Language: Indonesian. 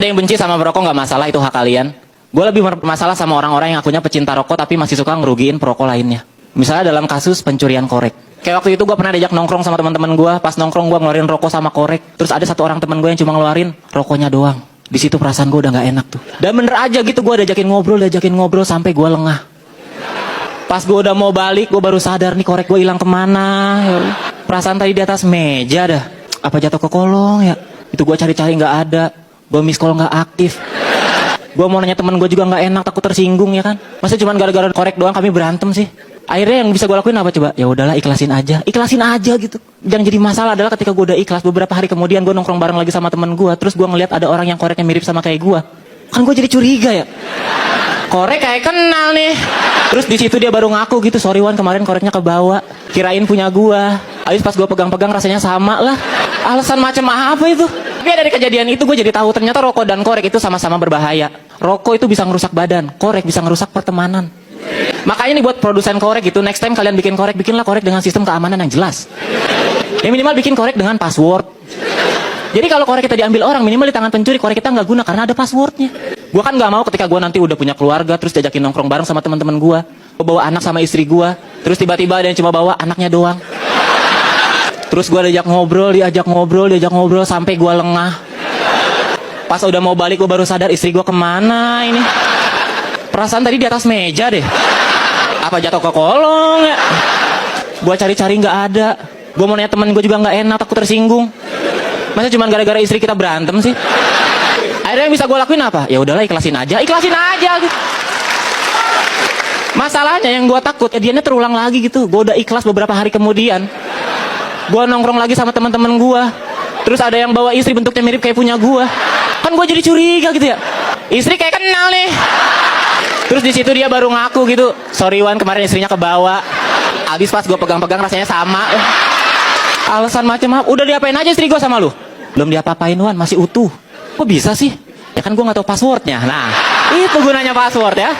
Ada yang benci sama merokok nggak masalah, itu hak kalian. Gue lebih bermasalah sama orang-orang yang akunya pecinta rokok tapi masih suka ngerugiin perokok lainnya. Misalnya dalam kasus pencurian korek. Kayak waktu itu gue pernah diajak nongkrong sama teman-teman gue. Pas nongkrong gue ngeluarin rokok sama korek. Terus ada satu orang teman gue yang cuma ngeluarin rokoknya doang. Di situ perasaan gue udah nggak enak tuh. Dan bener aja gitu, gue diajakin ngobrol sampai gue lengah. Pas gue udah mau balik, gue baru sadar nih korek gue hilang kemana. Ya, perasaan tadi di atas meja dah. Apa jatuh ke kolong ya? Itu gue cari-cari nggak ada. Gue miss call nggak aktif. Gue mau nanya temen gue juga nggak enak, takut tersinggung ya kan. Masa cuma gara-gara korek doang kami berantem sih? Akhirnya yang bisa gue lakuin apa coba? Ya udahlah, ikhlasin aja gitu. Yang jadi masalah adalah ketika gue udah ikhlas, beberapa hari kemudian gue nongkrong bareng lagi sama temen gue, terus gue ngeliat ada orang yang koreknya mirip sama kayak gue. Kan gue jadi curiga ya. Korek kayak kenal nih. Terus di situ dia baru ngaku gitu, sorry Wan, kemarin koreknya kebawa, kirain punya gue. Habis pas gue pegang-pegang rasanya sama lah. Alasan macam apa itu? Tapi dari kejadian itu gue jadi tahu ternyata rokok dan korek itu sama-sama berbahaya. Rokok itu bisa ngerusak badan, korek bisa ngerusak pertemanan. Makanya nih buat produsen korek gitu, next time kalian bikin korek, bikinlah korek dengan sistem keamanan yang jelas. Ya minimal bikin korek dengan password. Jadi kalau korek kita diambil orang, minimal di tangan pencuri korek kita nggak guna karena ada passwordnya. Gue kan nggak mau ketika gue nanti udah punya keluarga, terus diajakin nongkrong bareng sama teman-teman gue, bawa anak sama istri gue, terus tiba-tiba ada yang cuma bawa anaknya doang. Terus gue diajak ngobrol sampai gue lengah. Pas udah mau balik gue baru sadar istri gue kemana ini. Perasaan tadi di atas meja deh. Apa jatuh ke kolong ya? Gue cari-cari nggak ada. Gue mau nanya temen gue juga nggak enak, takut tersinggung. Masa cuma gara-gara istri kita berantem sih? Akhirnya yang bisa gue lakuin apa? Ya udahlah, ikhlasin aja gitu. Masalahnya yang gue takut kejadiannya terulang lagi gitu. Gue udah ikhlas beberapa hari kemudian. Gue nongkrong lagi sama teman-teman gue. Terus ada yang bawa istri bentuknya mirip kayak punya gue. Kan gue jadi curiga gitu ya. Istri kayak kenal nih. Terus di situ dia baru ngaku gitu, sorry Wan, kemarin istrinya kebawa. Abis pas gue pegang-pegang rasanya sama. Alasan macam apa? Udah diapain aja istri gue sama lu? Belum diapa-apain Wan, masih utuh. Kok bisa sih? Ya kan gue nggak tahu passwordnya. Nah, itu gunanya password ya.